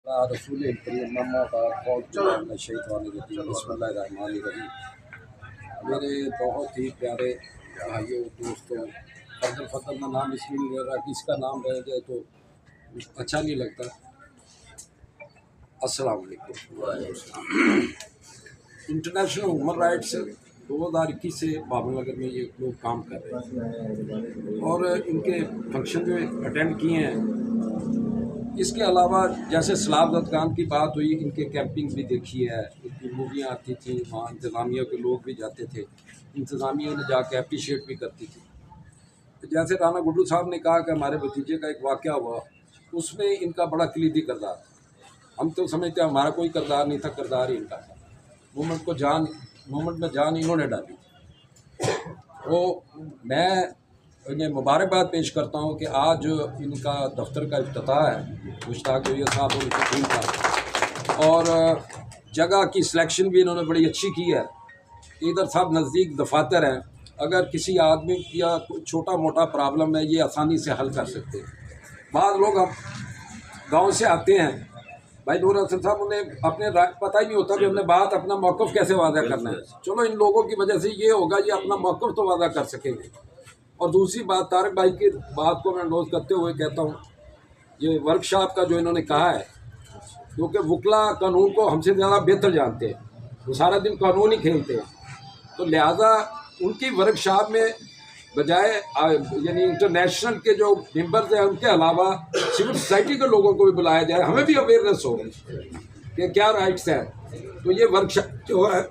رسول کریم بسم میرے بہت ہی پیارے بھائیوں دوستوں، فضل کا نام اس لیے نہیں لے رہا کہ اس کا نام رہ جائے تو اچھا نہیں لگتا۔ السلام علیکم۔ انٹرنیشنل ہیومن رائٹس 2021 سے بابل نگر میں یہ لوگ کام کر رہے ہیں اور ان کے فنکشن جو اٹینڈ کیے ہیں۔ اس کے علاوہ جیسے سلاب خان کی بات ہوئی، ان کے کیمپنگ بھی دیکھی ہے، ان کی موویاں آتی تھیں، وہاں انتظامیہ کے لوگ بھی جاتے تھے، انتظامیہ نے جا کے اپریشیٹ بھی کرتی تھی۔ جیسے رانا گڈو صاحب نے کہا کہ ہمارے بھتیجے کا ایک واقعہ ہوا، اس میں ان کا بڑا کلیدی کردار تھا۔ ہم تو سمجھتے ہیں ہمارا کوئی کردار نہیں تھا، کردار ہی ان کا تھا۔ موومنٹ میں جان انہوں نے ڈالی۔ تو میں انہیں مبارکباد پیش کرتا ہوں کہ آج ان کا دفتر کا افتتاح ہے، مشتاق ولی صاحب اور ان کی ٹیم کا، اور جگہ کی سلیکشن بھی انہوں نے بڑی اچھی کی ہے۔ ادھر صاحب نزدیک دفاتر ہیں، اگر کسی آدمی یا چھوٹا موٹا پرابلم ہے یہ آسانی سے حل کر سکتے ہیں۔ بعض لوگ گاؤں سے آتے ہیں، بھائی نور حسن صاحب انہیں اپنے پتہ ہی نہیں ہوتا کہ ہم نے بات اپنا موقف کیسے واضح کرنا ہے۔ چلو ان لوگوں کی وجہ سے یہ ہوگا، یہ اپنا موقف تو واضح کر سکیں گے۔ اور دوسری بات، طارق بھائی کی بات کو میں نوٹ کرتے ہوئے کہتا ہوں، یہ ورکشاپ کا جو انہوں نے کہا ہے، کیونکہ وکلا قانون کو ہم سے زیادہ بہتر جانتے ہیں، وہ سارا دن قانون ہی کھیلتے ہیں، تو لہٰذا ان کی ورکشاپ میں بجائے یعنی انٹرنیشنل کے جو ممبرز ہیں ان کے علاوہ سول سوسائٹی کے لوگوں کو بھی بلایا جائے، ہمیں بھی اویئرنیس ہو کہ کیا رائٹس ہیں۔ تو یہ ورکشاپ جو ہے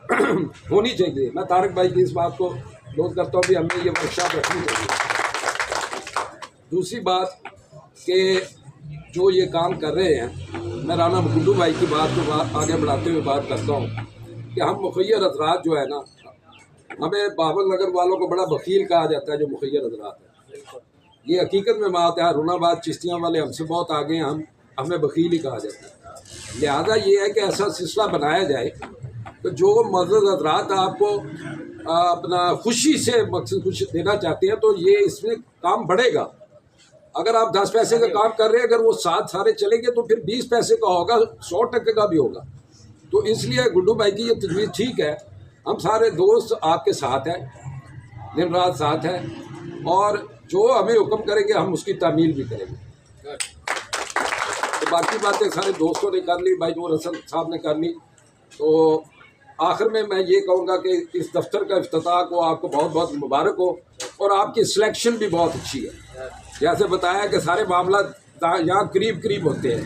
ہونی چاہیے۔ میں طارق بھائی کی اس بات کو نوٹ کرتا ہوں کہ ہمیں یہ ورکشاپ رکھنی چاہیے۔ دوسری بات کہ جو یہ کام کر رہے ہیں، میں رانا گڈو بھائی کی بات کو آگے بڑھاتے ہوئے بات کرتا ہوں کہ ہم مخیر حضرات جو ہے نا، ہمیں بابل نگر والوں کو بڑا بخیل کہا جاتا ہے جو مخیر حضرات ہیں۔ یہ حقیقت میں بات ہے، ہارون آباد چشتیاں والے ہم سے بہت آگے ہیں، ہمیں بخیل ہی کہا جاتا ہے۔ لہٰذا یہ ہے کہ ایسا سلسلہ بنایا جائے کہ جو معزز حضرات آپ کو اپنا خوشی سے مقصد کچھ دینا چاہتے ہیں، تو یہ اس میں کام بڑھے گا۔ اگر آپ 10 پیسے کا کام کر رہے ہیں، اگر وہ ساتھ سارے چلیں گے تو پھر 20 پیسے کا ہوگا، 100% کا بھی ہوگا۔ تو اس لیے گڈو بھائی کی یہ تجویز ٹھیک ہے، ہم سارے دوست آپ کے ساتھ ہیں، دن رات ساتھ ہیں، اور جو ہمیں حکم کریں گے ہم اس کی تعمیل بھی کریں گے۔ تو باقی باتیں سارے دوستوں نے کر لی، بھائی نور حسن صاحب نے کر لی۔ تو آخر میں یہ کہوں گا کہ اس دفتر کا افتتاح کو آپ کو بہت بہت مبارک ہو، اور آپ کی سلیکشن بھی بہت اچھی ہے۔ جیسے بتایا کہ سارے معاملات یہاں قریب قریب ہوتے ہیں،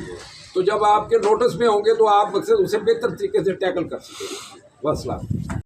تو جب آپ کے نوٹس میں ہوں گے تو آپ مقصد اسے بہتر طریقے سے ٹیکل کر سکیں گے۔ والسلام۔